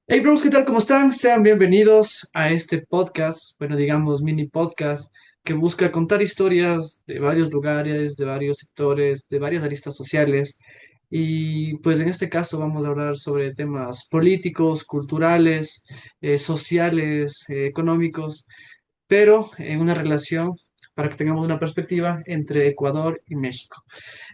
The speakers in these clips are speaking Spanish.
Hey bros, ¿qué tal? ¿Cómo están? Sean bienvenidos a este podcast, bueno, digamos mini podcast, que busca contar historias de varios lugares, de varios sectores, de varias aristas sociales. Y pues en este caso vamos a hablar sobre temas políticos, culturales, sociales, económicos, pero en una relación para que tengamos una perspectiva entre Ecuador y México.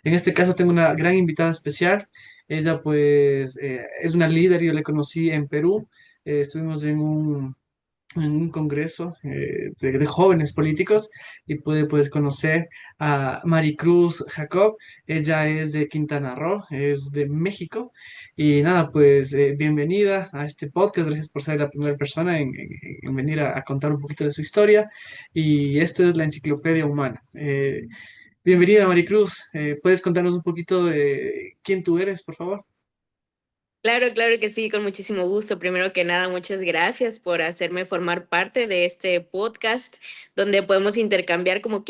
En este caso tengo una gran invitada especial. Ella pues es una líder, yo la conocí en Perú. Estuvimos en un congreso de jóvenes políticos y pude pues conocer a Maricruz Jacob. Ella es de Quintana Roo, es de México. Y nada, pues bienvenida a este podcast. Gracias por ser la primera persona en venir a contar un poquito de su historia. Y esto es la Enciclopedia Humana. Bienvenida, Maricruz. ¿Puedes contarnos un poquito de quién tú eres, por favor? Claro, claro que sí, con muchísimo gusto. Primero que nada, muchas gracias por hacerme formar parte de este podcast donde podemos intercambiar, como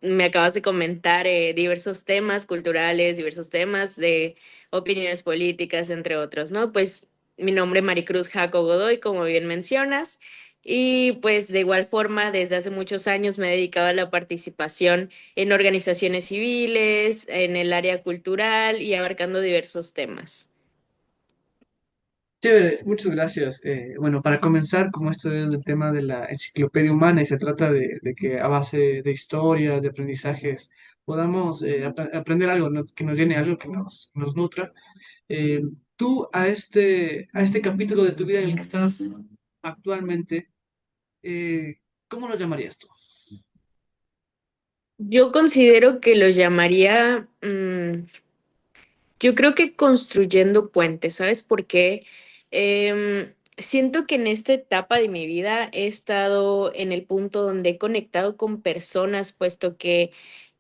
me acabas de comentar, diversos temas culturales, diversos temas de opiniones políticas, entre otros, ¿no? Pues mi nombre es Maricruz Jaco Godoy, como bien mencionas, y pues de igual forma, desde hace muchos años me he dedicado a la participación en organizaciones civiles, en el área cultural y abarcando diversos temas. Chévere, muchas gracias. Bueno, para comenzar, como esto es el tema de la enciclopedia humana y se trata de que a base de historias, de aprendizajes, podamos aprender algo, ¿no? Que nos llene algo, que nos nutra. Eh, Tú a este capítulo de tu vida en el que estás actualmente, ¿cómo lo llamarías tú? Yo considero que lo llamaría, yo creo que construyendo puentes, ¿sabes por qué? Siento que en esta etapa de mi vida he estado en el punto donde he conectado con personas, puesto que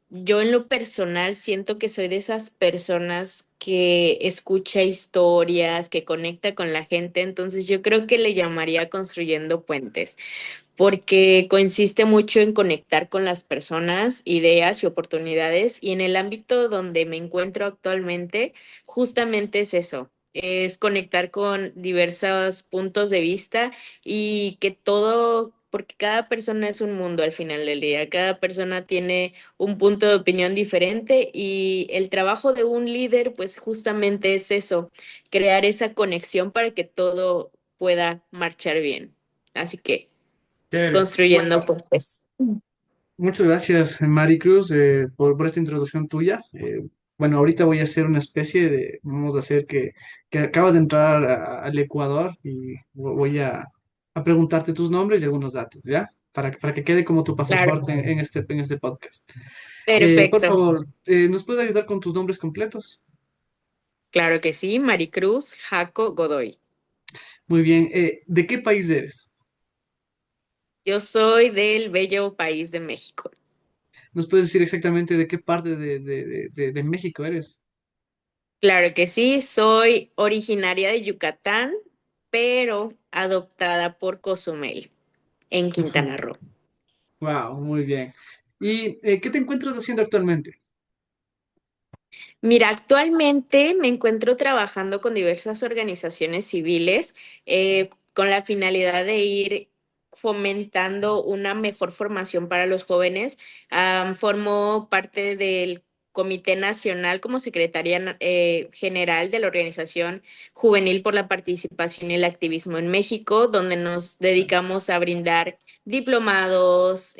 yo en lo personal siento que soy de esas personas que escucha historias, que conecta con la gente, entonces yo creo que le llamaría construyendo puentes porque consiste mucho en conectar con las personas, ideas y oportunidades. Y en el ámbito donde me encuentro actualmente, justamente es eso, es conectar con diversos puntos de vista y que todo, porque cada persona es un mundo al final del día, cada persona tiene un punto de opinión diferente y el trabajo de un líder, pues justamente es eso, crear esa conexión para que todo pueda marchar bien. Así que Chévere. construyendo Bueno, puentes. muchas gracias, Maricruz, por esta introducción tuya. Bueno, ahorita voy a hacer una especie de, vamos a hacer que acabas de entrar al Ecuador y voy a preguntarte tus nombres y algunos datos, ¿ya? Para que quede como tu Claro, pasaporte en este podcast. Por perfecto. favor, ¿nos puedes ayudar con tus nombres completos? Claro que sí, Maricruz Jaco Godoy. Muy bien. ¿De qué país eres? Yo soy del bello país de México. ¿Nos puedes decir exactamente de qué parte de México eres? Claro que sí, soy originaria de Yucatán, pero adoptada por Cozumel en Quintana Roo. Wow, muy bien. ¿Y qué te encuentras haciendo actualmente? Mira, actualmente me encuentro trabajando con diversas organizaciones civiles con la finalidad de ir fomentando una mejor formación para los jóvenes. Formo parte del Comité Nacional como secretaria general de la Organización Juvenil por la Participación y el Activismo en México, donde nos dedicamos a brindar diplomados,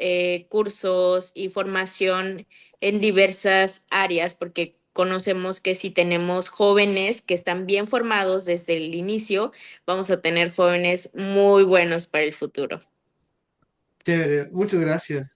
cursos y formación en diversas áreas, porque conocemos que si tenemos jóvenes que están bien formados desde el inicio, vamos a tener jóvenes muy buenos para el futuro. Chévere, muchas gracias.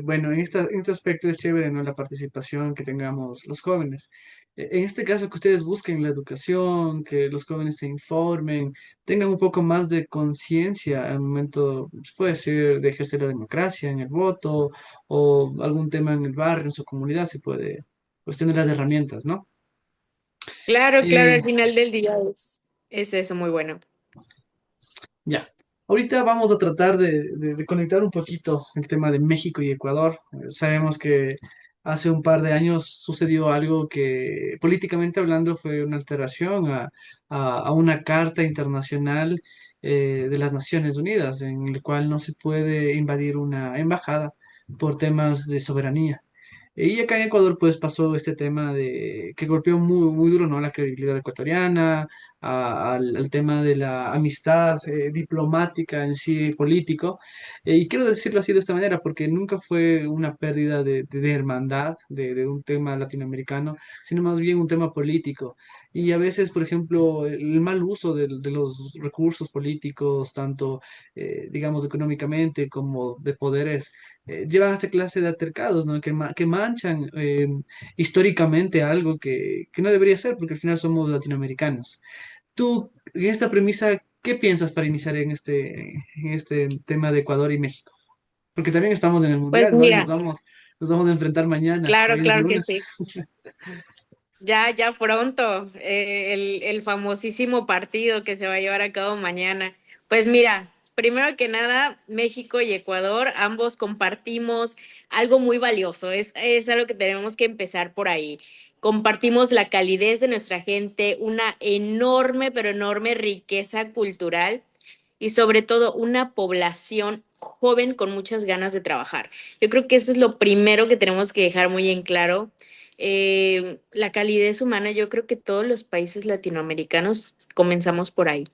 Bueno, en este aspecto es chévere, ¿no? La participación que tengamos los jóvenes. En este caso, que ustedes busquen la educación, que los jóvenes se informen, tengan un poco más de conciencia al momento, pues, puede ser de ejercer la democracia en el voto o algún tema en el barrio, en su comunidad, se puede, pues, tener las herramientas, ¿no? Claro, claro, Eh, al final del día es eso muy bueno. Ya. Ahorita vamos a tratar de conectar un poquito el tema de México y Ecuador. Sabemos que hace un par de años sucedió algo que políticamente hablando fue una alteración a una carta internacional de las Naciones Unidas, en el cual no se puede invadir una embajada por temas de soberanía. Y acá en Ecuador pues pasó este tema de que golpeó muy, muy duro, ¿no? A la credibilidad ecuatoriana, al tema de la amistad diplomática en sí político. Y quiero decirlo así de esta manera porque nunca fue una pérdida de hermandad de un tema latinoamericano, sino más bien un tema político. Y a veces, por ejemplo, el mal uso de los recursos políticos, tanto, digamos, económicamente como de poderes llevan a esta clase de altercados, ¿no? Que manchan históricamente algo que no debería ser, porque al final somos latinoamericanos. Tú, en esta premisa, ¿qué piensas para iniciar en este tema de Ecuador y México? Porque también estamos en el Pues Mundial, ¿no? Y mira, nos vamos a enfrentar mañana, claro, hoy es claro que lunes. sí. Ya, ya pronto, el famosísimo partido que se va a llevar a cabo mañana. Pues mira, primero que nada, México y Ecuador, ambos compartimos algo muy valioso. Es algo que tenemos que empezar por ahí. Compartimos la calidez de nuestra gente, una enorme, pero enorme riqueza cultural y sobre todo una población joven con muchas ganas de trabajar. Yo creo que eso es lo primero que tenemos que dejar muy en claro. La calidez humana, yo creo que todos los países latinoamericanos comenzamos por ahí.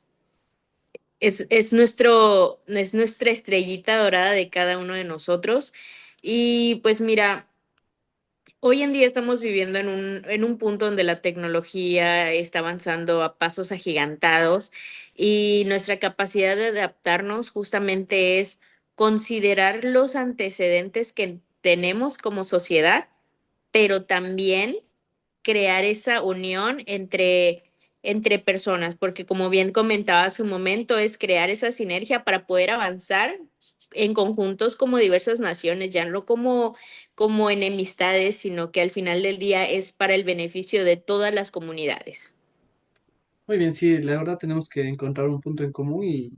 Es nuestra estrellita dorada de cada uno de nosotros. Y pues mira, hoy en día estamos viviendo en un punto donde la tecnología está avanzando a pasos agigantados y nuestra capacidad de adaptarnos justamente es considerar los antecedentes que tenemos como sociedad, pero también crear esa unión entre personas, porque como bien comentaba hace un momento, es crear esa sinergia para poder avanzar en conjuntos como diversas naciones, ya no como enemistades, sino que al final del día es para el beneficio de todas las comunidades. Muy bien, sí, la verdad tenemos que encontrar un punto en común y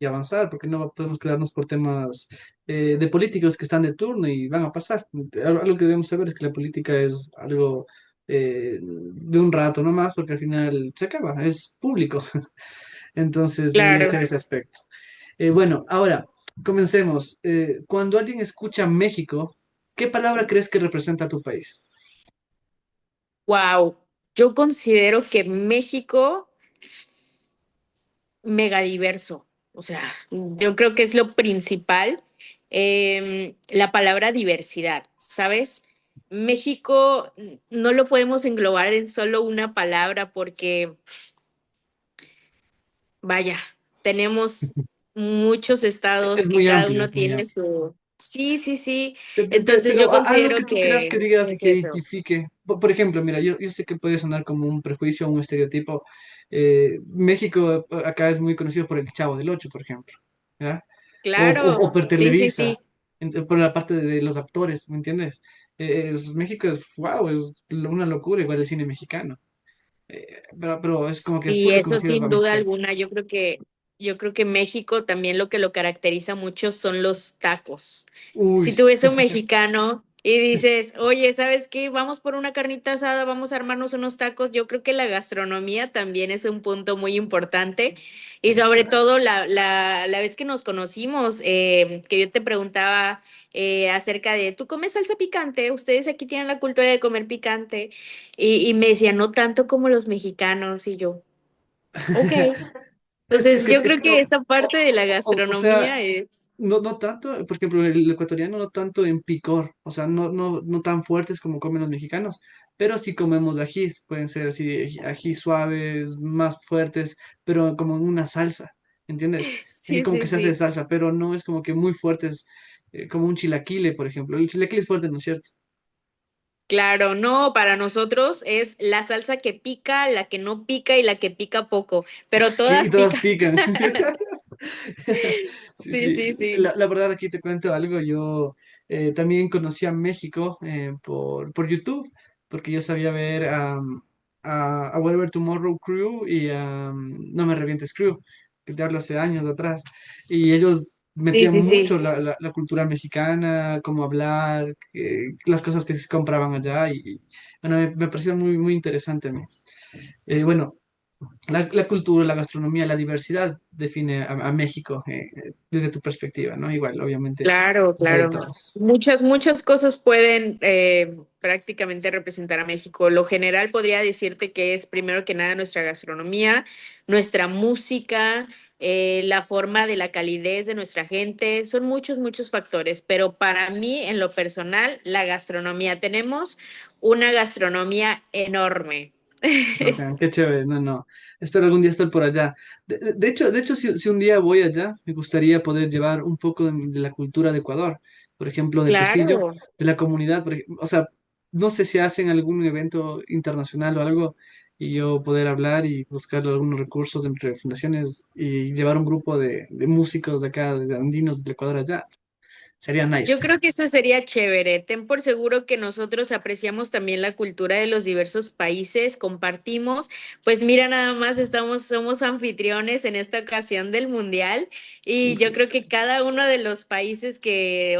avanzar, porque no podemos quedarnos por temas de políticos que están de turno y van a pasar. Algo que debemos saber es que la política es algo de un rato nomás, porque al final se acaba, es público. Entonces debería Claro. estar ese aspecto. Bueno, ahora, comencemos. Cuando alguien escucha México, ¿qué palabra crees que representa a tu país? Wow. Yo considero que México mega diverso. O sea, yo creo que es lo principal, la palabra diversidad, ¿sabes? México no lo podemos englobar en solo una palabra porque, vaya, tenemos muchos estados Es que muy cada amplio, uno es muy tiene amplio. su... Sí, sí, sí. Entonces yo Pero algo considero que tú creas que que digas y es que eso. identifique. Por ejemplo, mira, yo sé que puede sonar como un prejuicio o un estereotipo. México acá es muy conocido por el Chavo del Ocho, por ejemplo. ¿Ya? O Claro, por sí, sí, Televisa, sí. por la parte de los actores, ¿me entiendes? México es, wow, es una locura igual el cine mexicano. Pero es como que Y full eso reconocido sin para mi duda aspecto. alguna, yo creo que México también lo que lo caracteriza mucho son los tacos. Si Uy, tú ves a un mexicano y dices, oye, ¿sabes qué? Vamos por una carnita asada, vamos a armarnos unos tacos. Yo creo que la gastronomía también es un punto muy importante. Y sobre todo exacto. la vez que nos conocimos, que yo te preguntaba acerca de, ¿tú comes salsa picante? Ustedes aquí tienen la cultura de comer picante. Y me decía, no tanto como los mexicanos. Y yo, ok. Entonces, yo Es creo que, que esta parte de la o sea, gastronomía es... no tanto, por ejemplo, el ecuatoriano no tanto en picor, o sea, no tan fuertes como comen los mexicanos, pero sí comemos ajís, pueden ser así, ajís suaves, más fuertes, pero como en una salsa, ¿entiendes? Aquí Sí, como que sí, se hace de sí. salsa, pero no es como que muy fuertes, como un chilaquile, por ejemplo. El chilaquile es fuerte, ¿no es cierto? Claro, no, para nosotros es la salsa que pica, la que no pica y la que pica poco, pero Y todas todas pican. pican. Sí, Sí, sí, sí, sí. la verdad aquí te cuento algo, yo también conocí a México por YouTube, porque yo sabía ver a Whatever Tomorrow Crew y a No Me Revientes Crew, que te hablo hace años atrás, y ellos Sí, metía sí, sí. mucho la cultura mexicana, cómo hablar, las cosas que se compraban allá y bueno, me pareció muy, muy interesante a mí. Bueno, la cultura, la gastronomía, la diversidad define a México desde tu perspectiva, ¿no? Igual, obviamente, Claro, de claro. todos. Muchas, muchas cosas pueden prácticamente representar a México. Lo general podría decirte que es primero que nada nuestra gastronomía, nuestra música, la forma de la calidez de nuestra gente. Son muchos, muchos factores, pero para mí, en lo personal, la gastronomía. Tenemos una gastronomía enorme. Bacán, qué chévere, no, no. Espero algún día estar por allá. De hecho, si un día voy allá, me gustaría poder llevar un poco de la cultura de Ecuador, por ejemplo, de Pesillo, Claro. de la comunidad, o sea, no sé si hacen algún evento internacional o algo, y yo poder hablar y buscar algunos recursos entre fundaciones y llevar un grupo de músicos de acá, de andinos del Ecuador allá. Sería nice. Yo creo que eso sería chévere. Ten por seguro que nosotros apreciamos también la cultura de los diversos países, compartimos. Pues mira, nada más somos anfitriones en esta ocasión del Mundial y yo creo que cada uno de los países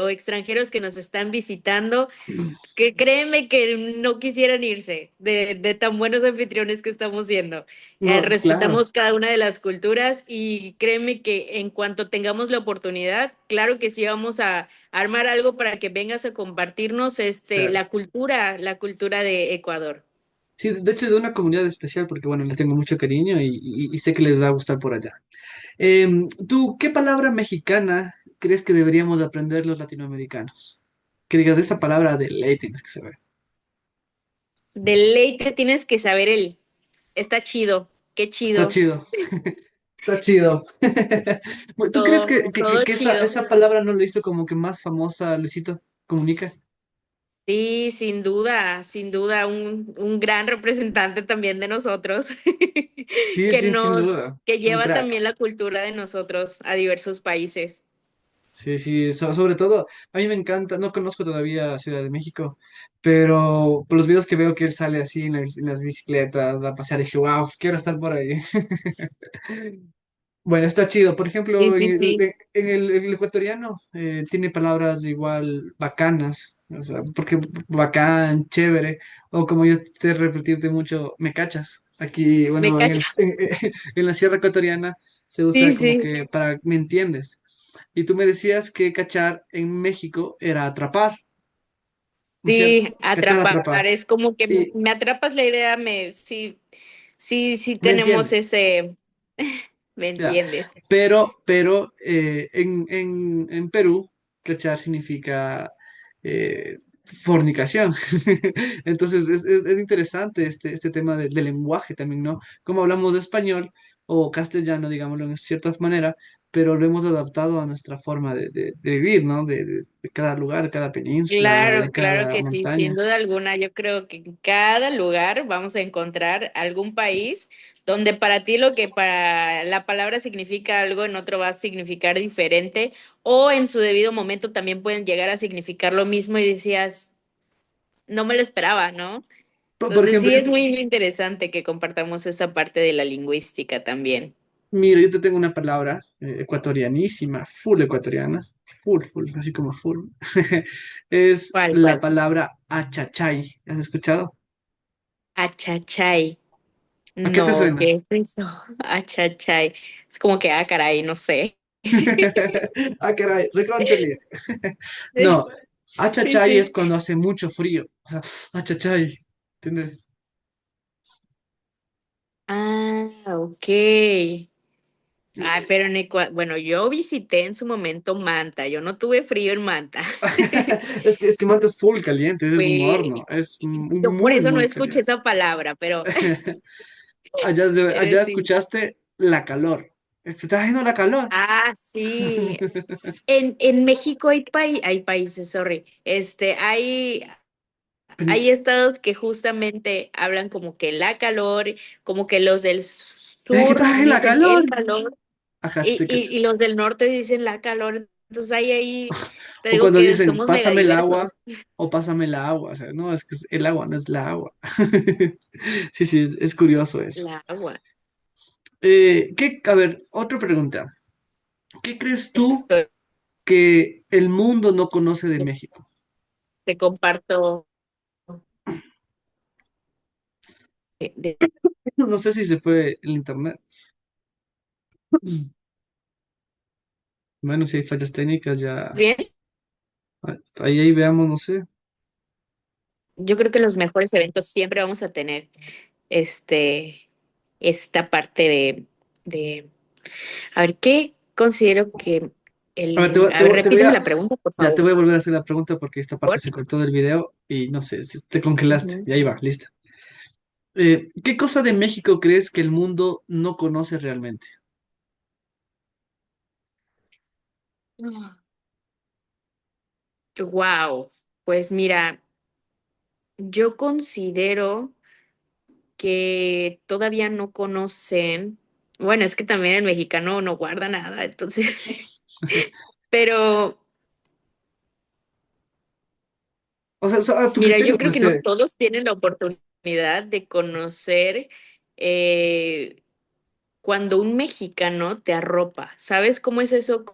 o extranjeros que nos están visitando que créeme que no quisieran irse de tan buenos anfitriones que estamos siendo. No, claro, Respetamos cada una de las culturas y créeme que en cuanto tengamos la oportunidad, claro que sí vamos a armar algo para que vengas a compartirnos claro. la cultura de Ecuador. Sí, de hecho, de una comunidad especial, porque bueno, les tengo mucho cariño y sé que les va a gustar por allá. ¿Tú qué palabra mexicana crees que deberíamos aprender los latinoamericanos? Que digas de esa palabra de ley tienes que saber. Deleite tienes que saber está chido, qué Está chido, chido, está chido. Bueno, ¿tú crees todo, que todo que esa, chido. esa palabra no lo hizo como que más famosa Luisito Comunica? Sí, sin duda, un gran representante también de nosotros, Sí, que sí, sin nos, duda. que Un lleva crack. también la cultura de nosotros a diversos países. Sí, sí, sobre todo, a mí me encanta, no conozco todavía Ciudad de México, pero por los videos que veo que él sale así en las bicicletas, va a pasear, dije, wow, quiero estar por ahí. Bueno, está chido. Por Sí, ejemplo, en sí, el, sí. en el ecuatoriano tiene palabras igual bacanas, o sea, porque bacán, chévere, o como yo sé repetirte mucho, me cachas. Aquí, Me bueno, en, el- cacho. en, en la sierra ecuatoriana se Sí, usa como sí. que para, ¿me entiendes? Y tú me decías que cachar en México era atrapar, ¿no es cierto? Sí, Cachar, atrapar. atrapar. Es como que Y me atrapas la idea, sí, sí, sí ¿me tenemos entiendes? ese, ¿me Ya, entiendes? pero en Perú, cachar significa fornicación. Entonces es interesante este tema del lenguaje también, ¿no? Como hablamos de español o castellano, digámoslo en cierta manera, pero lo hemos adaptado a nuestra forma de vivir, ¿no? De cada lugar, cada península, de Claro, claro cada que sí, sin montaña. duda alguna. Yo creo que en cada lugar vamos a encontrar algún país donde para ti lo que para la palabra significa algo, en otro va a significar diferente, o en su debido momento también pueden llegar a significar lo mismo y decías, no me lo esperaba, ¿no? Por Entonces ejemplo, sí es muy interesante que compartamos esta parte de la lingüística también. mira, yo te tengo una palabra ecuatorianísima, full ecuatoriana, full, full, así como full. Es ¿Cuál, la cuál? palabra achachay. ¿Has escuchado? Achachay. ¿A qué te No, suena? ¿qué es eso? Achachay. Es como que, caray, no sé. Ah, caray, recónchale. No, Sí, achachay es sí. cuando hace mucho frío. O sea, achachay. ¿Entiendes? Ah, ok. Ah, pero bueno, yo visité en su momento Manta, yo no tuve frío en Manta. Es que Manta es full caliente, es un Fue, horno, es yo por muy, eso no muy escuché caliente. esa palabra, pero, Allá, pero allá sí. escuchaste la calor. ¿Te está haciendo la calor? Ah, sí. En México hay países, sorry. Hay estados que justamente hablan como que la calor, como que los del ¿Es que estás sur en la dicen el calor? calor Ajá, sí y, te cacho. y, y los del norte dicen la calor. Entonces ahí te O digo cuando que dicen, somos mega pásame el agua diversos. o pásame la agua. O sea, no, es que es el agua, no es la agua. Sí, sí, es curioso eso. La agua. A ver, otra pregunta. ¿Qué crees tú Estoy. que el mundo no conoce de México? Te comparto de No sé si se fue el internet. Bueno, si hay fallas técnicas, ya bien. ahí veamos, no sé. Yo creo que en los mejores eventos siempre vamos a tener este, esta parte de, a ver, ¿qué considero que A ver, a ver, te voy repíteme a, la pregunta, por ya te favor. voy a volver a hacer la pregunta porque esta parte se cortó del video y no sé, te congelaste. Ujú. Y ahí va, listo. ¿Qué cosa de México crees que el mundo no conoce realmente? Wow, pues mira, yo considero que todavía no conocen, bueno, es que también el mexicano no guarda nada, entonces, pero O sea, a tu mira, criterio, yo creo pues que no todos tienen la oportunidad de conocer eh, cuando un mexicano te arropa. ¿Sabes cómo es eso?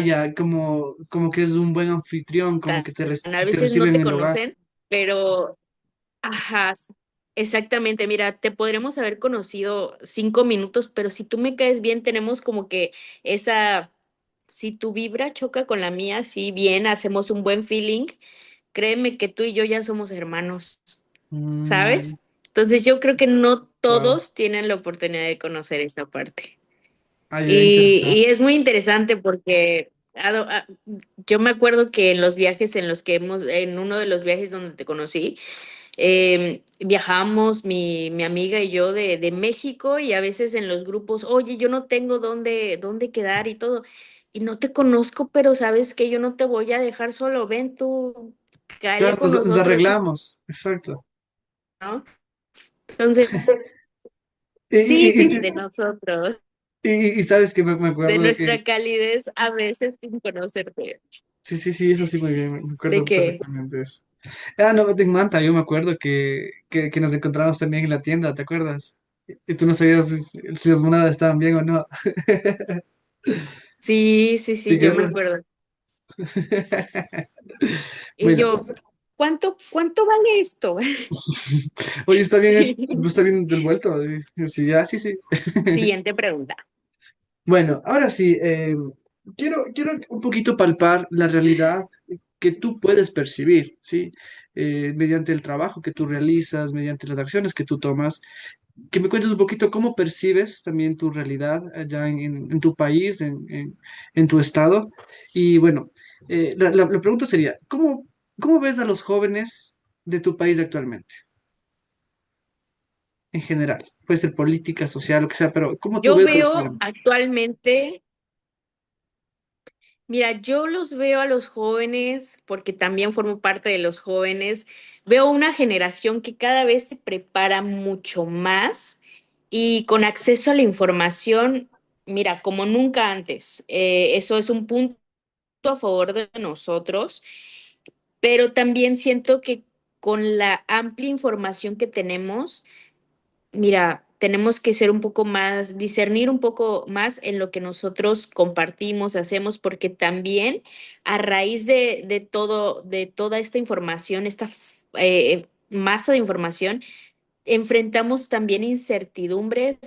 ya, como que es un buen anfitrión, como Tan- que A te veces recibe no en te el hogar. conocen, pero, ajá, exactamente. Mira, te podremos haber conocido 5 minutos, pero si tú me caes bien, tenemos como que esa, si tu vibra choca con la mía, sí, bien, hacemos un buen feeling. Créeme que tú y yo ya somos hermanos. ¿Sabes? Entonces yo creo que no Wow. todos tienen la oportunidad de conocer esa parte. Ya, Y interesante. es muy interesante porque yo me acuerdo que en los viajes en los que en uno de los viajes donde te conocí, viajábamos mi amiga y yo de México y a veces en los grupos, oye, yo no tengo dónde quedar y todo. Y no te conozco, pero sabes que yo no te voy a dejar solo, ven tú, cáele Claro, con nos nosotros, arreglamos, exacto. ¿no? Entonces, Y, sí, y, sí, y, de nosotros, y sabes que me de acuerdo que, nuestra calidez, a veces sin conocerte, sí, sí, sí, eso sí, muy bien, me de acuerdo que perfectamente eso. Ah, no, te manta, yo me acuerdo que nos encontramos también en la tienda, ¿te acuerdas? Y tú no sabías si las monedas estaban bien o no. sí, sí, ¿Te sí, yo me acuerdas? acuerdo. Y Bueno, yo, ¿cuánto vale esto? oye, Sí. está bien del vuelto. Sí, sí, ya, sí, sí. Siguiente pregunta. Bueno, ahora sí, quiero un poquito palpar la realidad que tú puedes percibir, ¿sí? Mediante el trabajo que tú realizas, mediante las acciones que tú tomas, que me cuentes un poquito cómo percibes también tu realidad allá en tu país, en tu estado. Y bueno, la pregunta sería, ¿cómo ves a los jóvenes de tu país actualmente, en general? Puede ser política, social, lo que sea, pero ¿cómo tú Yo ves a los veo jóvenes? actualmente, mira, yo los veo a los jóvenes, porque también formo parte de los jóvenes, veo una generación que cada vez se prepara mucho más y con acceso a la información, mira, como nunca antes. Eso es un punto a favor de nosotros, pero también siento que con la amplia información que tenemos, mira, tenemos que ser un poco más, discernir un poco más en lo que nosotros compartimos, hacemos, porque también a raíz de todo, de toda esta información, esta masa de información, enfrentamos también incertidumbres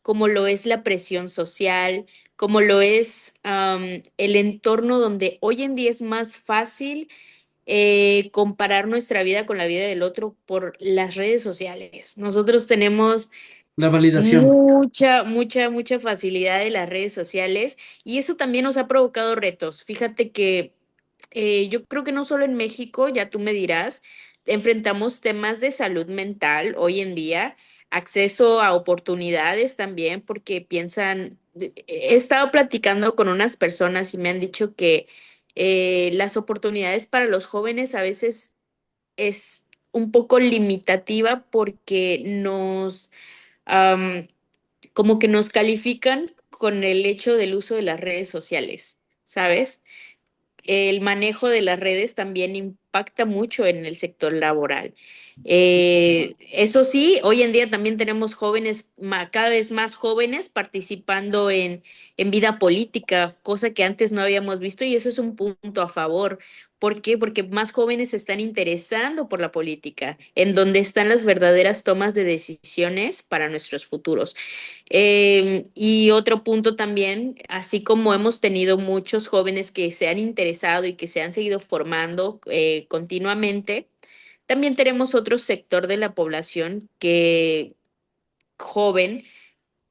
como lo es la presión social, como lo es el entorno donde hoy en día es más fácil comparar nuestra vida con la vida del otro por las redes sociales. Nosotros tenemos La validación. mucha facilidad de las redes sociales y eso también nos ha provocado retos. Fíjate que yo creo que no solo en México, ya tú me dirás, enfrentamos temas de salud mental hoy en día, acceso a oportunidades también, porque piensan, he estado platicando con unas personas y me han dicho que las oportunidades para los jóvenes a veces es un poco limitativa porque am, como que nos califican con el hecho del uso de las redes sociales, ¿sabes? el manejo de las redes también impacta mucho en el sector laboral. Eso sí, hoy en día también tenemos jóvenes, cada vez más jóvenes participando en vida política, cosa que antes no habíamos visto y eso es un punto a favor. ¿Por qué? Porque más jóvenes se están interesando por la política, en donde están las verdaderas tomas de decisiones para nuestros futuros. Y otro punto también, así como hemos tenido muchos jóvenes que se han interesado y que se han seguido formando continuamente, también tenemos otro sector de la población que joven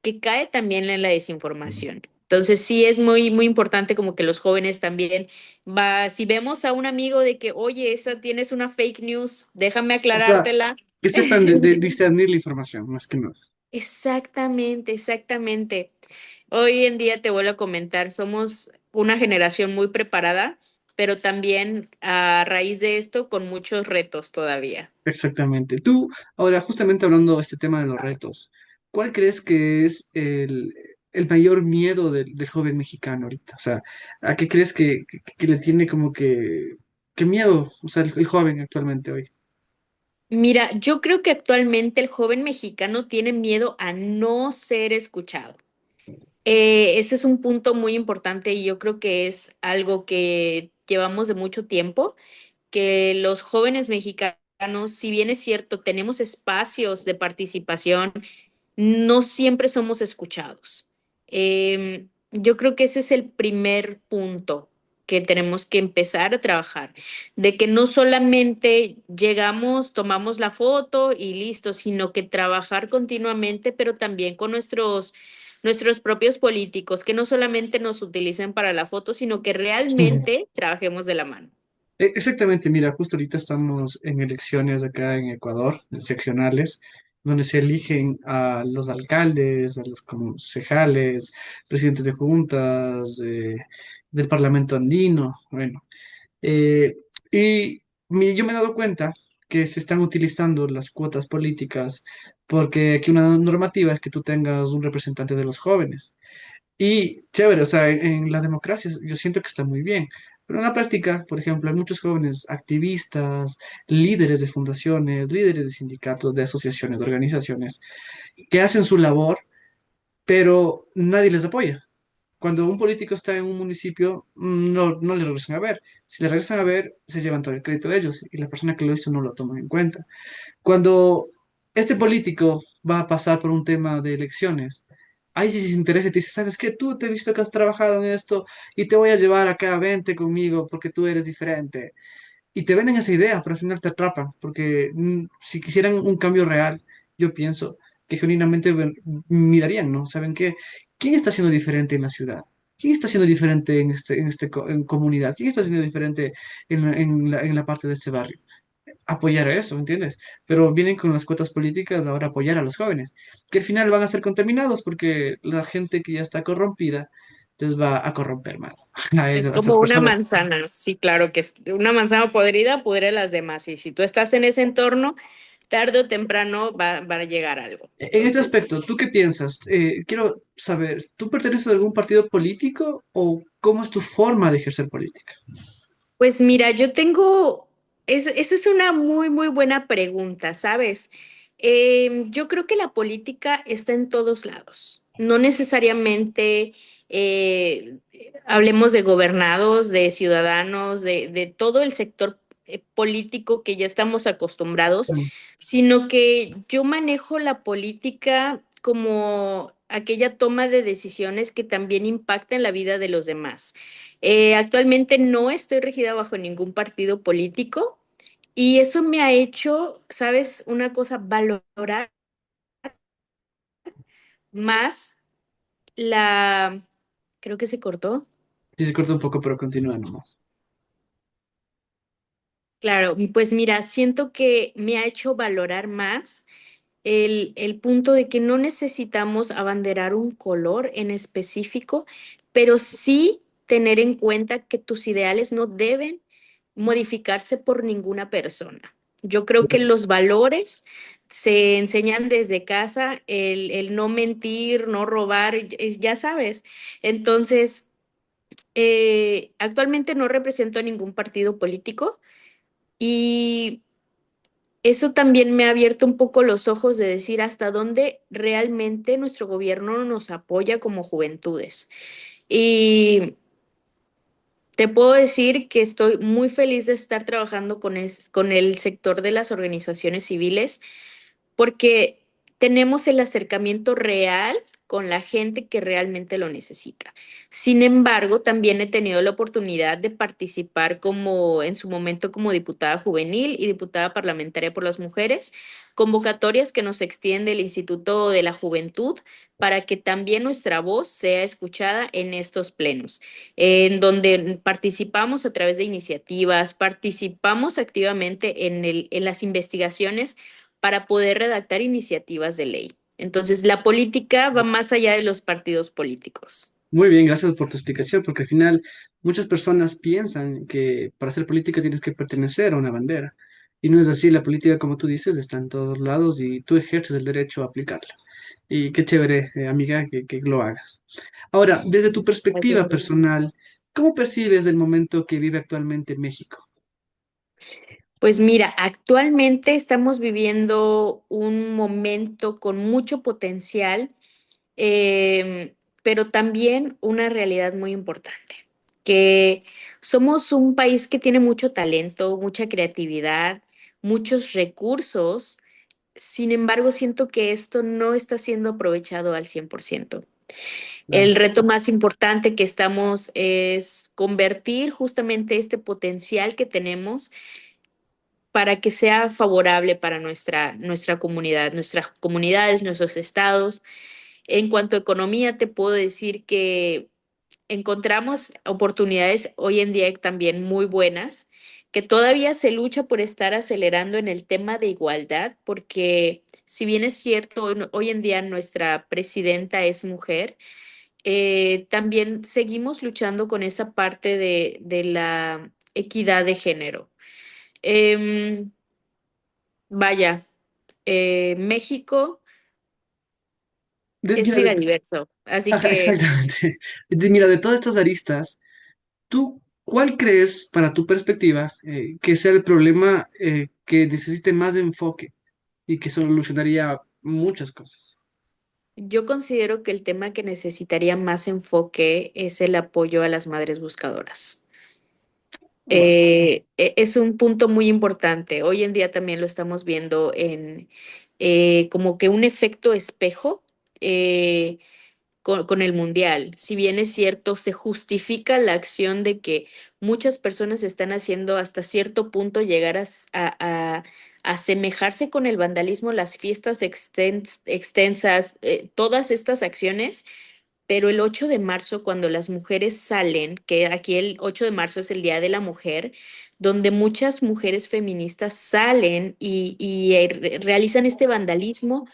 que cae también en la desinformación. Entonces sí es muy, muy importante como que los jóvenes también si vemos a un amigo de que, oye, esa tienes una fake news, déjame O sea, aclarártela. que sepan de discernir la información, más que nada. Exactamente, exactamente. Hoy en día te vuelvo a comentar, somos una generación muy preparada, pero también a raíz de esto con muchos retos todavía. Exactamente. Tú, ahora, justamente hablando de este tema de los retos, ¿cuál crees que es el mayor miedo del joven mexicano ahorita? O sea, ¿a qué crees que le tiene como que miedo, o sea, el joven actualmente hoy? Mira, yo creo que actualmente el joven mexicano tiene miedo a no ser escuchado. Ese es un punto muy importante y yo creo que es algo que llevamos de mucho tiempo, que los jóvenes mexicanos, si bien es cierto, tenemos espacios de participación, no siempre somos escuchados. Yo creo que ese es el primer punto que tenemos que empezar a trabajar, de que no solamente llegamos, tomamos la foto y listo, sino que trabajar continuamente, pero también con nuestros propios políticos, que no solamente nos utilicen para la foto, sino que realmente trabajemos de la mano. Exactamente, mira, justo ahorita estamos en elecciones acá en Ecuador, seccionales, donde se eligen a los alcaldes, a los concejales, presidentes de juntas, del Parlamento andino, bueno. eh, y yo me he dado cuenta que se están utilizando las cuotas políticas porque aquí una normativa es que tú tengas un representante de los jóvenes. Y chévere, o sea, en la democracia yo siento que está muy bien, pero en la práctica, por ejemplo, hay muchos jóvenes activistas, líderes de fundaciones, líderes de sindicatos, de asociaciones, de organizaciones, que hacen su labor, pero nadie les apoya. Cuando un político está en un municipio, no le regresan a ver. Si le regresan a ver, se llevan todo el crédito de ellos y la persona que lo hizo no lo toma en cuenta. Cuando este político va a pasar por un tema de elecciones, ahí sí se interesa y te dice, ¿sabes qué? Tú te he visto que has trabajado en esto y te voy a llevar acá, vente conmigo porque tú eres diferente. Y te venden esa idea, pero al final te atrapan, porque si quisieran un cambio real, yo pienso que genuinamente mirarían, ¿no? ¿Saben qué? ¿Quién está siendo diferente en la ciudad? ¿Quién está siendo diferente en comunidad? ¿Quién está siendo diferente en la parte de este barrio? Apoyar a eso, ¿me entiendes? Pero vienen con las cuotas políticas ahora a apoyar a los jóvenes, que al final van a ser contaminados porque la gente que ya está corrompida les va a corromper más Es a estas como una personas. manzana, sí, claro que es una manzana podrida pudre las demás y si tú estás en ese entorno, tarde o temprano va a llegar algo. En este Entonces, aspecto, ¿tú qué piensas? Quiero saber, ¿tú perteneces a algún partido político o cómo es tu forma de ejercer política? pues mira, esa es una muy, muy buena pregunta, ¿sabes? Yo creo que la política está en todos lados. No necesariamente hablemos de gobernados, de ciudadanos, de todo el sector político que ya estamos acostumbrados, sino que yo manejo la política como aquella toma de decisiones que también impacta en la vida de los demás. Actualmente no estoy regida bajo ningún partido político y eso me ha hecho, ¿sabes? Una cosa, valorar más la... Creo que se cortó. Sí, se corta un poco, pero continúa nomás. Claro, pues mira, siento que me ha hecho valorar más el punto de que no necesitamos abanderar un color en específico, pero sí tener en cuenta que tus ideales no deben modificarse por ninguna persona. Yo creo que los valores se enseñan desde casa, el no mentir, no robar, ya sabes. Entonces, Actualmente no represento a ningún partido político y eso también me ha abierto un poco los ojos de decir hasta dónde realmente nuestro gobierno nos apoya como juventudes. Y te puedo decir que estoy muy feliz de estar trabajando con el sector de las organizaciones civiles porque tenemos el acercamiento real con la gente que realmente lo necesita. Sin embargo, también he tenido la oportunidad de participar como en su momento como diputada juvenil y diputada parlamentaria por las mujeres, convocatorias que nos extiende el Instituto de la Juventud para que también nuestra voz sea escuchada en estos plenos, en donde participamos a través de iniciativas, participamos activamente en las investigaciones para poder redactar iniciativas de ley. Entonces, la política va más allá de los partidos políticos. Muy bien, gracias por tu explicación, porque al final muchas personas piensan que para hacer política tienes que pertenecer a una bandera. Y no es así, la política, como tú dices, está en todos lados y tú ejerces el derecho a aplicarla. Y qué chévere, amiga, que lo hagas. Ahora, desde tu perspectiva Gracias. personal, ¿cómo percibes el momento que vive actualmente México? Pues mira, actualmente estamos viviendo un momento con mucho potencial, pero también una realidad muy importante, que somos un país que tiene mucho talento, mucha creatividad, muchos recursos. Sin embargo, siento que esto no está siendo aprovechado al 100%. Claro. El reto más importante que estamos es convertir justamente este potencial que tenemos para que sea favorable para nuestra comunidad, nuestras comunidades, nuestros estados. En cuanto a economía, te puedo decir que encontramos oportunidades hoy en día también muy buenas, que todavía se lucha por estar acelerando en el tema de igualdad, porque si bien es cierto, hoy en día nuestra presidenta es mujer, también seguimos luchando con esa parte de la equidad de género. Em, Vaya, México es Mira, mega diverso, así ajá, que exactamente. Mira, de todas estas aristas, ¿tú cuál crees, para tu perspectiva, que sea el problema que necesite más enfoque y que solucionaría muchas cosas? yo considero que el tema que necesitaría más enfoque es el apoyo a las madres buscadoras. Wow. Es un punto muy importante. Hoy en día también lo estamos viendo en como que un efecto espejo. Con el mundial. Si bien es cierto, se justifica la acción de que muchas personas están haciendo hasta cierto punto llegar a asemejarse con el vandalismo, las fiestas extensas, todas estas acciones. Pero el 8 de marzo, cuando las mujeres salen, que aquí el 8 de marzo es el Día de la Mujer, donde muchas mujeres feministas salen y realizan este vandalismo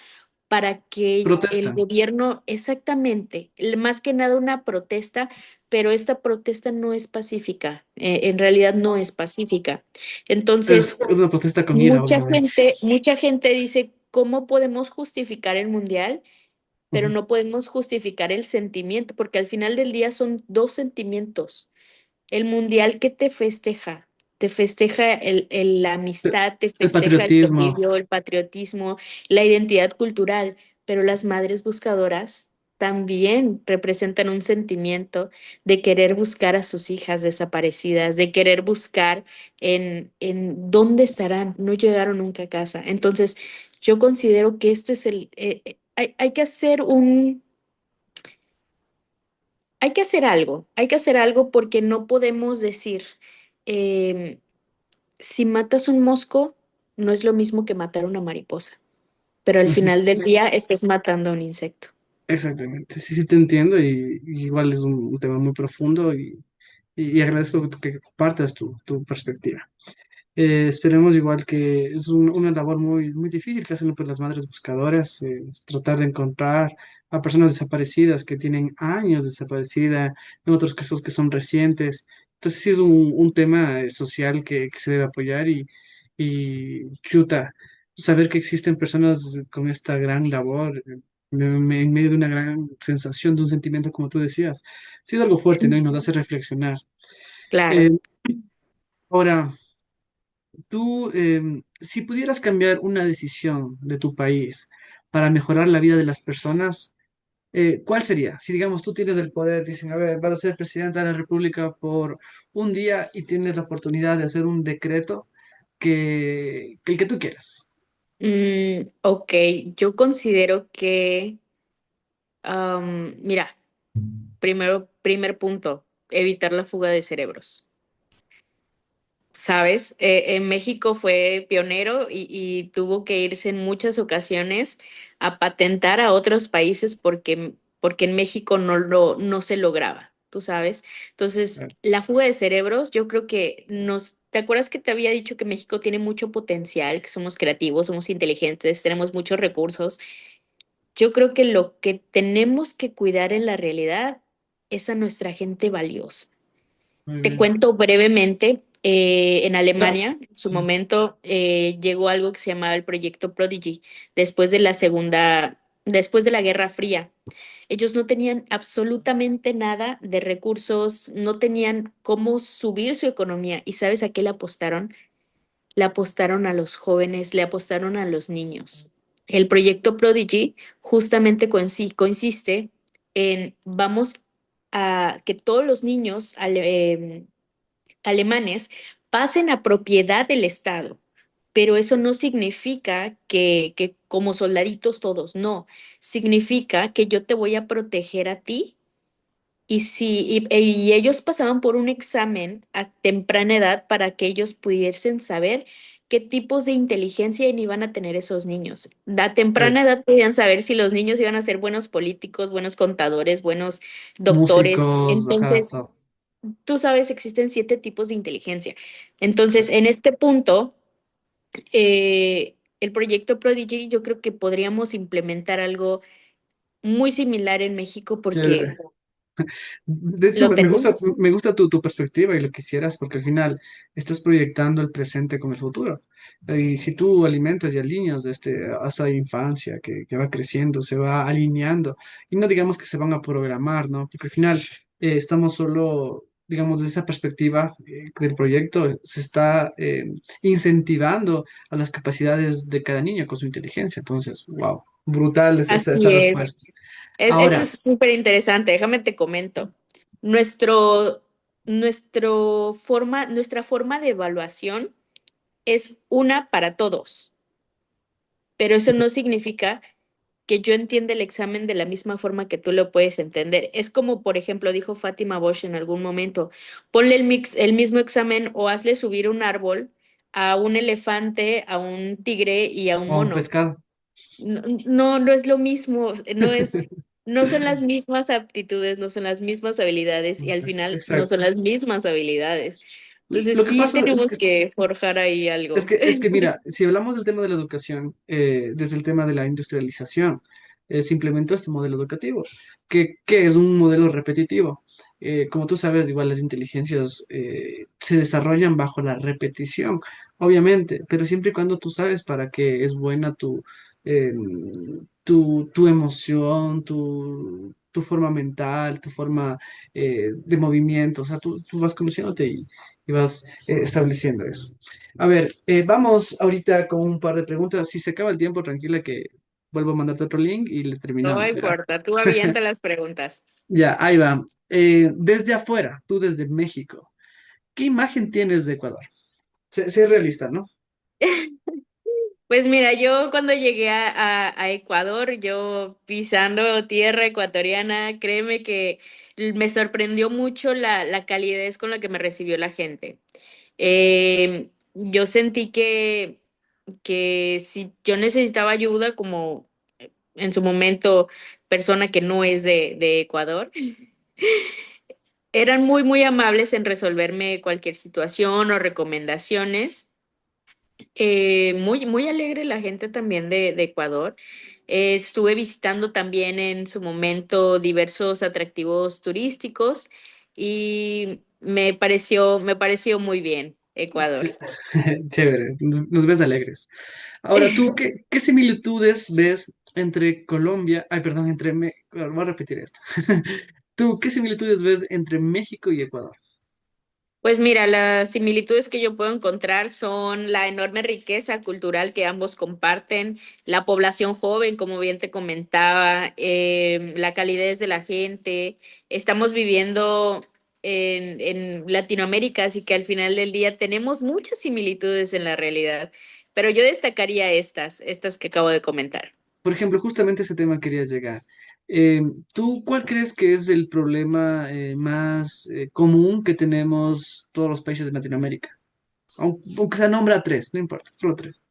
para que el Protestan. gobierno, exactamente, más que nada una protesta, pero esta protesta no es pacífica, en realidad no es pacífica. Entonces, Es una protesta con ira, obviamente. mucha gente dice, ¿cómo podemos justificar el mundial? Pero Ujú. no podemos justificar el sentimiento, porque al final del día son dos sentimientos. El mundial que te festeja la amistad, te El festeja el patriotismo. convivio, el patriotismo, la identidad cultural, pero las madres buscadoras también representan un sentimiento de querer buscar a sus hijas desaparecidas, de querer buscar en dónde estarán, no llegaron nunca a casa. Entonces, yo considero que esto es hay que hacer hay que hacer algo porque no podemos decir, em, si matas un mosco, no es lo mismo que matar una mariposa, pero al Ujú. final del día estás matando a un insecto. Exactamente. Sí, sí te entiendo y igual es un tema muy profundo y agradezco que compartas tu perspectiva. Esperemos igual que es una labor muy, muy difícil que hacen pues, las madres buscadoras, es tratar de encontrar a personas desaparecidas que tienen años desaparecidas, en otros casos que son recientes. Entonces sí es un tema social que se debe apoyar y chuta, saber que existen personas con esta gran labor, en medio de una gran sensación, de un sentimiento, como tú decías. Ha sido algo fuerte, ¿no? Y nos hace reflexionar. Claro. Eh, ahora, tú, si pudieras cambiar una decisión de tu país para mejorar la vida de las personas, ¿cuál sería? Si digamos tú tienes el poder, dicen, a ver, vas a ser presidente de la República por un día y tienes la oportunidad de hacer un decreto que el que tú quieras. Ok, yo considero que, mira, primer punto, evitar la fuga de cerebros. ¿Sabes? En México fue pionero y tuvo que irse en muchas ocasiones a patentar a otros países porque en México no se lograba, tú sabes. Entonces, Eh, la fuga de cerebros, yo creo que ¿te acuerdas que te había dicho que México tiene mucho potencial, que somos creativos, somos inteligentes, tenemos muchos recursos? Yo creo que lo que tenemos que cuidar en la realidad es a nuestra gente valiosa. Muy Te bien. cuento brevemente, en No, Alemania, en su momento, llegó algo que se llamaba el proyecto Prodigy, después de la Guerra Fría. Ellos no tenían absolutamente nada de recursos, no tenían cómo subir su economía. ¿Y sabes a qué le apostaron? Le apostaron a los jóvenes, le apostaron a los niños. El proyecto Prodigy justamente consiste en vamos a que todos los niños alemanes pasen a propiedad del Estado, pero eso no significa que como soldaditos todos, no, significa que yo te voy a proteger a ti y ellos pasaban por un examen a temprana edad para que ellos pudiesen saber qué tipos de inteligencia iban a tener esos niños. A eh, temprana edad podían saber si los niños iban a ser buenos políticos, buenos contadores, buenos doctores. músicos, ajá, Entonces, todo. tú sabes, existen 7 tipos de inteligencia. Entonces, en este punto, el proyecto Prodigy, yo creo que podríamos implementar algo muy similar en México porque Chévere. De hecho, lo tenemos. me gusta tu perspectiva y lo que quisieras, porque al final estás proyectando el presente con el futuro. Y si tú alimentas y alineas desde esa infancia que va creciendo, se va alineando, y no digamos que se van a programar, ¿no? Porque al final estamos solo, digamos, desde esa perspectiva del proyecto, se está incentivando a las capacidades de cada niño con su inteligencia. Entonces, wow, brutal esa Así es. respuesta. Eso Ahora, es súper interesante. Déjame te comento. Nuestro, nuestra forma de evaluación es una para todos, pero eso no significa que yo entienda el examen de la misma forma que tú lo puedes entender. Es como, por ejemplo, dijo Fátima Bosch en algún momento, ponle el mismo examen o hazle subir un árbol a un elefante, a un tigre y a un o un mono. pescado. No es lo mismo, no son las mismas aptitudes, no son las mismas habilidades y al final no Exacto. son las mismas habilidades. Entonces Lo que sí pasa tenemos que forjar ahí algo. es que, mira, si hablamos del tema de la educación, desde el tema de la industrialización, se implementó este modelo educativo, que es un modelo repetitivo. Como tú sabes, igual las inteligencias se desarrollan bajo la repetición, obviamente, pero siempre y cuando tú sabes para qué es buena eh, tu emoción, tu forma mental, tu forma de movimiento, o sea, tú vas conociéndote y vas estableciendo eso. A ver, vamos ahorita con un par de preguntas. Si se acaba el tiempo, tranquila que vuelvo a mandarte otro link y le No terminamos, ¿ya? importa, tú avienta las preguntas. Ya, ahí va. Desde afuera, tú desde México, ¿qué imagen tienes de Ecuador? Sé realista, ¿no? Pues mira, yo cuando llegué a Ecuador, yo pisando tierra ecuatoriana, créeme que me sorprendió mucho la calidez con la que me recibió la gente. Yo sentí que si yo necesitaba ayuda, como en su momento persona que no es de Ecuador, eran muy amables en resolverme cualquier situación o recomendaciones. Muy alegre la gente también de Ecuador. Estuve visitando también en su momento diversos atractivos turísticos y me pareció muy bien Ecuador. Chévere, nos ves alegres. Ahora, ¿tú qué similitudes ves? entre Colombia, ay, perdón, voy a repetir esto. ¿Tú qué similitudes ves entre México y Ecuador? Pues mira, las similitudes que yo puedo encontrar son la enorme riqueza cultural que ambos comparten, la población joven, como bien te comentaba, la calidez de la gente. Estamos viviendo en Latinoamérica, así que al final del día tenemos muchas similitudes en la realidad, pero yo destacaría estas que acabo de comentar. Por ejemplo, justamente ese tema quería llegar. Eh, ¿Tú cuál crees que es el problema más común que tenemos todos los países de Latinoamérica? Aunque sea nombra tres, no importa, solo tres.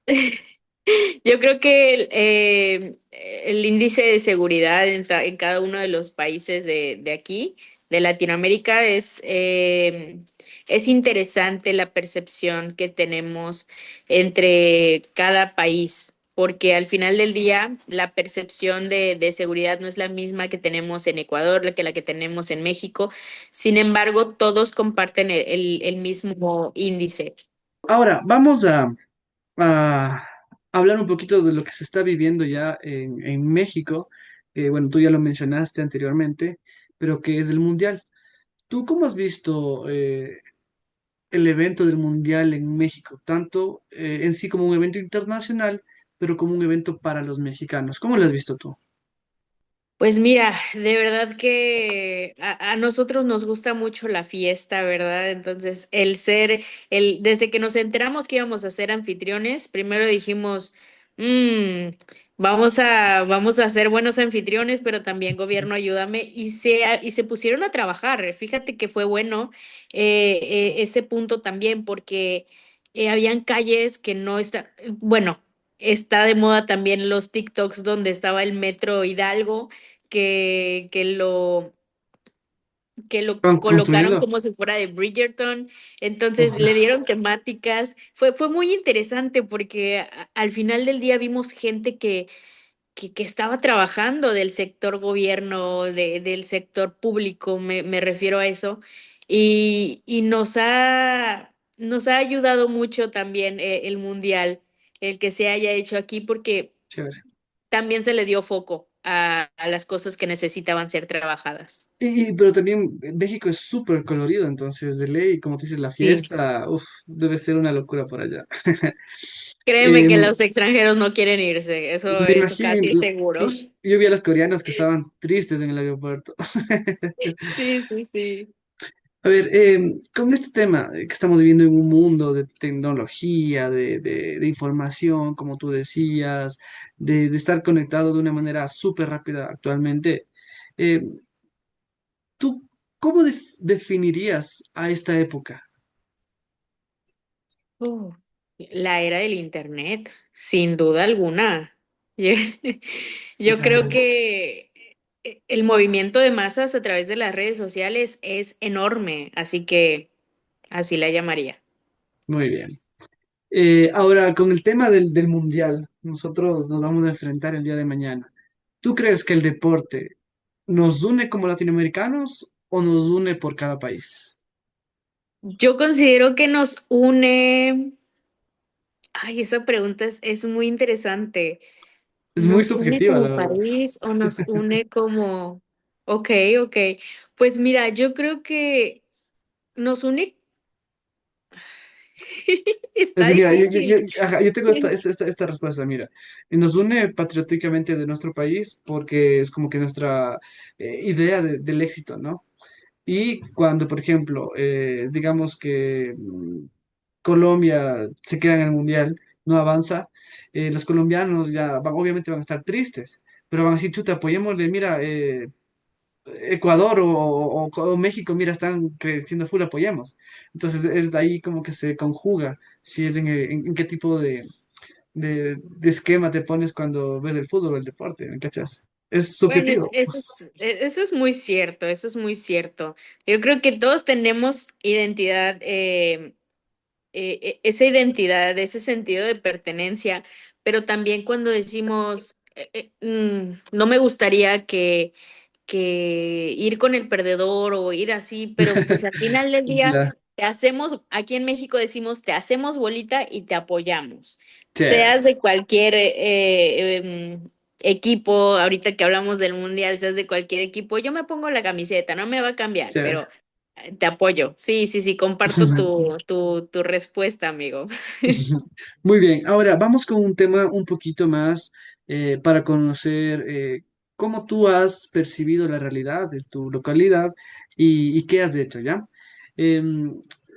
Yo creo que el índice de seguridad en cada uno de los países de aquí, de Latinoamérica, es interesante la percepción que tenemos entre cada país, porque al final del día la percepción de seguridad no es la misma que tenemos en Ecuador, la que tenemos en México. Sin embargo, todos comparten el mismo índice. Ahora, vamos a hablar un poquito de lo que se está viviendo ya en México, que bueno, tú ya lo mencionaste anteriormente, pero que es el Mundial. ¿Tú cómo has visto el evento del Mundial en México? Tanto en sí como un evento internacional, pero como un evento para los mexicanos. ¿Cómo lo has visto tú? Pues mira, de verdad que a nosotros nos gusta mucho la fiesta, ¿verdad? Entonces, desde que nos enteramos que íbamos a ser anfitriones, primero dijimos, "Mm, vamos a ser buenos anfitriones, pero también gobierno, ayúdame", y se pusieron a trabajar. Fíjate que fue bueno ese punto también, porque habían calles que no están, bueno, está de moda también los TikToks donde estaba el Metro Hidalgo que, que lo, que lo ¿Han colocaron construido? como si fuera de Bridgerton, entonces le Uf, dieron temáticas, fue muy interesante porque al final del día vimos gente que estaba trabajando del sector gobierno, del sector público, me refiero a eso, y nos ha ayudado mucho también el mundial, el que se haya hecho aquí, porque chévere. también se le dio foco a las cosas que necesitaban ser trabajadas. Pero también México es súper colorido, entonces de ley, como tú dices, la Sí, fiesta, uf, debe ser una locura por allá. créeme que Em, los extranjeros no quieren irse, me eso imagino, casi es seguro. yo vi a los coreanos que estaban tristes en el aeropuerto. Sí, sí, sí. A ver, con este tema que estamos viviendo en un mundo de tecnología, de información, como tú decías, de estar conectado de una manera súper rápida actualmente, eh, ¿tú cómo definirías a esta época? Uh, la era del internet, sin duda alguna. Yo, yo creo Claro, que el movimiento de masas a través de las redes sociales es enorme, así que así la llamaría. muy bien. Ahora, con el tema del mundial, nosotros nos vamos a enfrentar el día de mañana. ¿Tú crees que el deporte nos une como latinoamericanos o nos une por cada país? Yo considero que nos une. Ay, esa pregunta es muy interesante. Es muy ¿Nos une subjetiva, la como verdad. país o nos une como... Ok, ok. Pues mira, yo creo que nos une... Es Está decir, mira, difícil. ajá, yo tengo esta respuesta, mira, y nos une patrióticamente de nuestro país porque es como que nuestra idea del éxito, ¿no? Y cuando, por ejemplo, digamos que Colombia se queda en el Mundial, no avanza, los colombianos obviamente van a estar tristes, pero van a decir, chuta, apoyémosle, mira, Ecuador o México, mira, están creciendo full, apoyemos. Entonces es de ahí como que se conjuga, si es en qué tipo de esquema te pones cuando ves el fútbol o el deporte, ¿me cachas? Es Bueno, subjetivo. eso es muy cierto, eso es muy cierto. Yo creo que todos tenemos identidad, esa identidad, ese sentido de pertenencia, pero también cuando decimos, no me gustaría que ir con el perdedor o ir así, pero pues al final del día Claro. aquí en México decimos, te hacemos bolita y te apoyamos, seas Yes. de cualquier equipo, ahorita que hablamos del mundial, seas de cualquier equipo, yo me pongo la camiseta, no me va a cambiar, Chévere. pero te apoyo. Sí, sí, sí, comparto tu respuesta, amigo. Muy bien, ahora vamos con un tema un poquito más para conocer cómo tú has percibido la realidad de tu localidad y qué has hecho, ¿ya?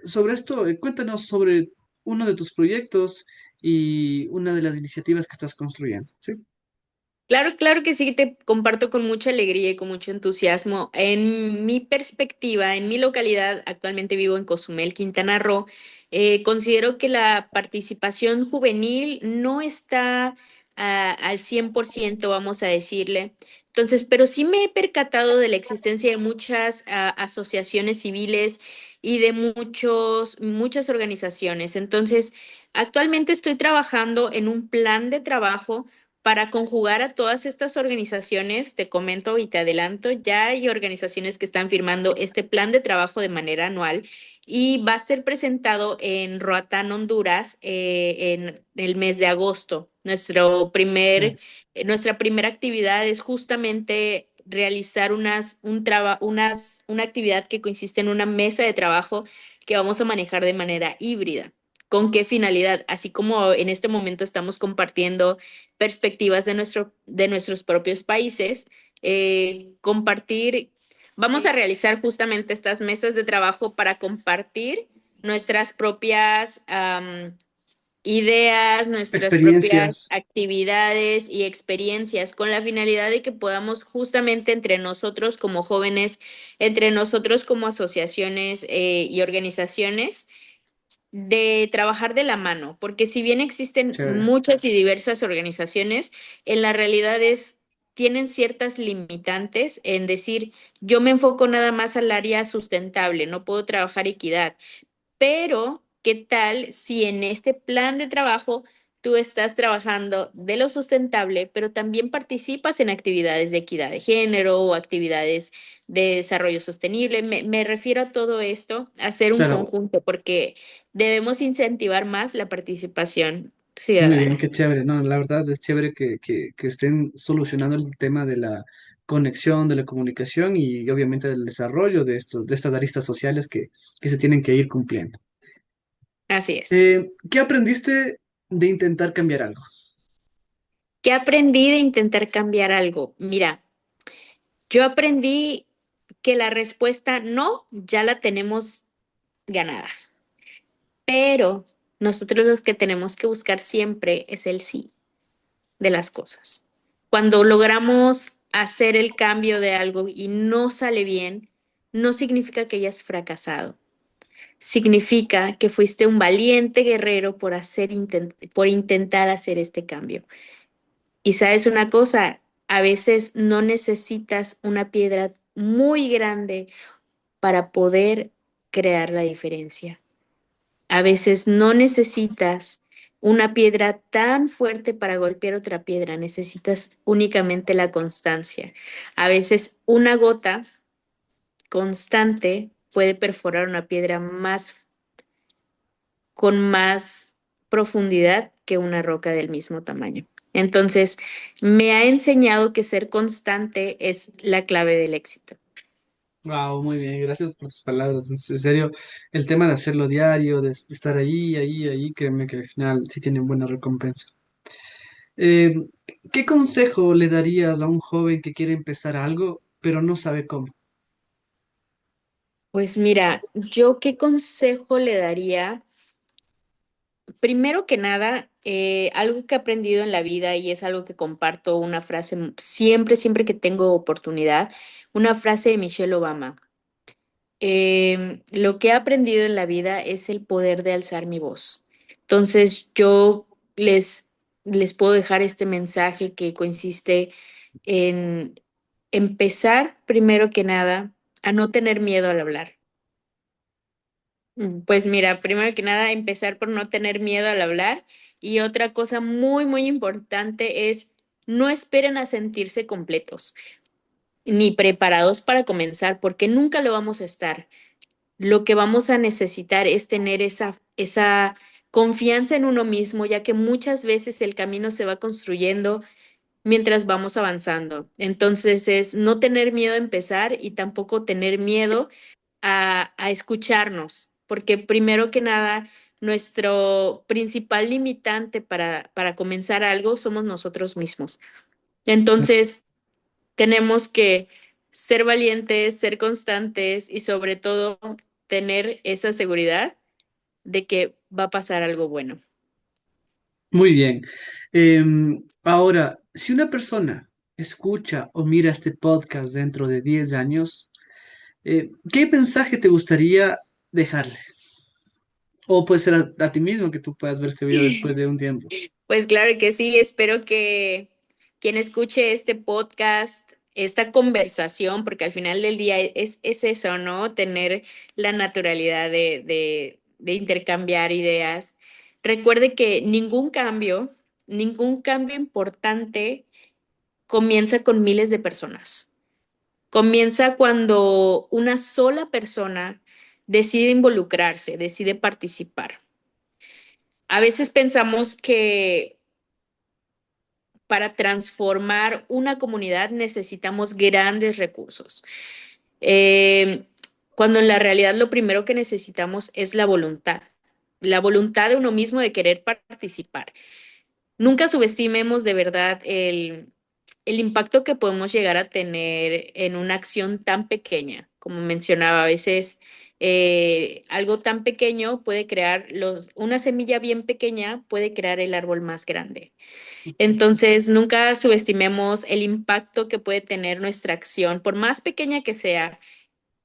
Sobre esto, cuéntanos sobre uno de tus proyectos y una de las iniciativas que estás construyendo, ¿sí? Claro, claro que sí, te comparto con mucha alegría y con mucho entusiasmo. En mi perspectiva, en mi localidad, actualmente vivo en Cozumel, Quintana Roo, considero que la participación juvenil no está al 100%, vamos a decirle. Entonces, pero sí me he percatado de la existencia de muchas asociaciones civiles y de muchas organizaciones. Entonces, actualmente estoy trabajando en un plan de trabajo para conjugar a todas estas organizaciones. Te comento y te adelanto, ya hay organizaciones que están firmando este plan de trabajo de manera anual y va a ser presentado en Roatán, Honduras, en el mes de agosto. Sí, Nuestra primera actividad es justamente realizar una actividad que consiste en una mesa de trabajo que vamos a manejar de manera híbrida. ¿Con qué finalidad? Así como en este momento estamos compartiendo perspectivas de nuestros propios países, compartir, vamos a realizar justamente estas mesas de trabajo para compartir nuestras propias ideas, nuestras propias experiencias, actividades y experiencias con la finalidad de que podamos justamente entre nosotros como jóvenes, entre nosotros como asociaciones y organizaciones, de trabajar de la mano, porque si bien existen chévere, muchas y diversas organizaciones, en la realidad tienen ciertas limitantes en decir, yo me enfoco nada más al área sustentable, no puedo trabajar equidad. Pero, ¿qué tal si en este plan de trabajo tú estás trabajando de lo sustentable, pero también participas en actividades de equidad de género o actividades de desarrollo sostenible? Me refiero a todo esto, a hacer un claro. conjunto, porque debemos incentivar más la participación Muy bien, ciudadana. qué chévere, ¿no? La verdad es chévere que estén solucionando el tema de la conexión, de la comunicación y obviamente del desarrollo de estas aristas sociales que se tienen que ir cumpliendo. Así es. ¿Qué aprendiste de intentar cambiar algo? ¿Qué aprendí de intentar cambiar algo? Mira, yo aprendí que la respuesta no ya la tenemos ganada. Pero nosotros lo que tenemos que buscar siempre es el sí de las cosas. Cuando logramos hacer el cambio de algo y no sale bien, no significa que hayas fracasado. Significa que fuiste un valiente guerrero por intentar hacer este cambio. Y sabes una cosa, a veces no necesitas una piedra muy grande para poder crear la diferencia. A veces no necesitas una piedra tan fuerte para golpear otra piedra, necesitas únicamente la constancia. A veces una gota constante puede perforar una piedra con más profundidad que una roca del mismo tamaño. Entonces, me ha enseñado que ser constante es la clave del éxito. Wow, muy bien, gracias por tus palabras. En serio, el tema de hacerlo diario, de estar ahí, créeme que al final sí tienen buena recompensa. Eh, ¿Qué consejo le darías a un joven que quiere empezar algo, pero no sabe cómo? Pues mira, yo qué consejo le daría. Primero que nada, algo que he aprendido en la vida y es algo que comparto, una frase siempre, siempre que tengo oportunidad, una frase de Michelle Obama. Lo que he aprendido en la vida es el poder de alzar mi voz. Entonces, les puedo dejar este mensaje que consiste en empezar, primero que nada, a no tener miedo al hablar. Pues mira, primero que nada, empezar por no tener miedo al hablar y otra cosa muy, muy importante es no esperen a sentirse completos ni preparados para comenzar porque nunca lo vamos a estar. Lo que vamos a necesitar es tener esa confianza en uno mismo, ya que muchas veces el camino se va construyendo mientras vamos avanzando. Entonces es no tener miedo a empezar y tampoco tener miedo a escucharnos, porque primero que nada, nuestro principal limitante para comenzar algo somos nosotros mismos. Entonces, tenemos que ser valientes, ser constantes y sobre todo tener esa seguridad de que va a pasar algo bueno. Muy bien. Ahora, si una persona escucha o mira este podcast dentro de 10 años, ¿qué mensaje te gustaría dejarle? O puede ser a ti mismo que tú puedas ver este video después de un tiempo. Pues claro que sí, espero que quien escuche este podcast, esta conversación, porque al final del día es eso, ¿no? Tener la naturalidad de intercambiar ideas. Recuerde que ningún cambio importante comienza con miles de personas. Comienza cuando una sola persona decide involucrarse, decide participar. A veces pensamos que para transformar una comunidad necesitamos grandes recursos, eh, cuando en la realidad lo primero que necesitamos es la voluntad de uno mismo de querer participar. Nunca subestimemos de verdad el impacto que podemos llegar a tener en una acción tan pequeña. Como mencionaba, a veces algo tan pequeño puede crear una semilla bien pequeña puede crear el árbol más grande. Entonces, nunca subestimemos el impacto que puede tener nuestra acción, por más pequeña que sea,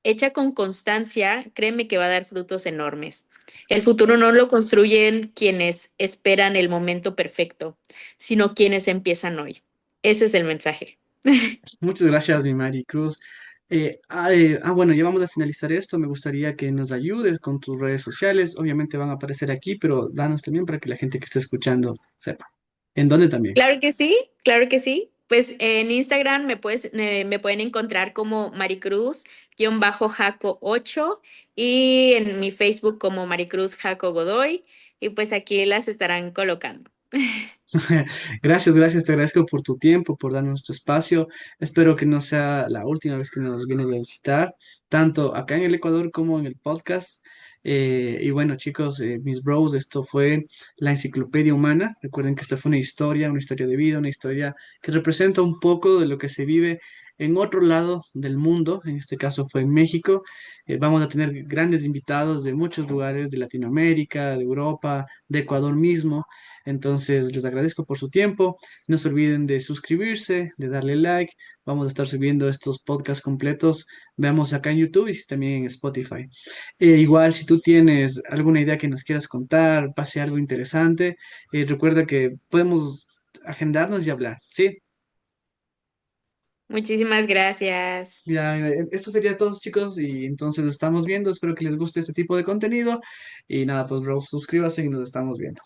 hecha con constancia, créeme que va a dar frutos enormes. El futuro no lo construyen quienes esperan el momento perfecto, sino quienes empiezan hoy. Ese es el mensaje. Muchas gracias, mi Mari Cruz. Bueno, ya vamos a finalizar esto. Me gustaría que nos ayudes con tus redes sociales. Obviamente van a aparecer aquí, pero danos también para que la gente que esté escuchando sepa. ¿En dónde también? Claro que sí, claro que sí. Pues en Instagram me pueden encontrar como Maricruz-Jaco8 y en mi Facebook como Maricruz Jaco Godoy y pues aquí las estarán colocando. Gracias, gracias, te agradezco por tu tiempo, por darnos tu espacio. Espero que no sea la última vez que nos vienes a visitar, tanto acá en el Ecuador como en el podcast. Y bueno, chicos, mis bros, esto fue la Enciclopedia Humana. Recuerden que esta fue una historia de vida, una historia que representa un poco de lo que se vive en otro lado del mundo. En este caso fue en México. Vamos a tener grandes invitados de muchos lugares, de Latinoamérica, de Europa, de Ecuador mismo. Entonces, les agradezco por su tiempo. No se olviden de suscribirse, de darle like. Vamos a estar subiendo estos podcasts completos. Veamos acá en YouTube y también en Spotify. Igual, si tú tienes alguna idea que nos quieras contar, pase algo interesante, recuerda que podemos agendarnos y hablar, ¿sí? Muchísimas gracias. Ya, esto sería todo, chicos, y entonces estamos viendo. Espero que les guste este tipo de contenido. Y nada, pues, bro, suscríbase y nos estamos viendo.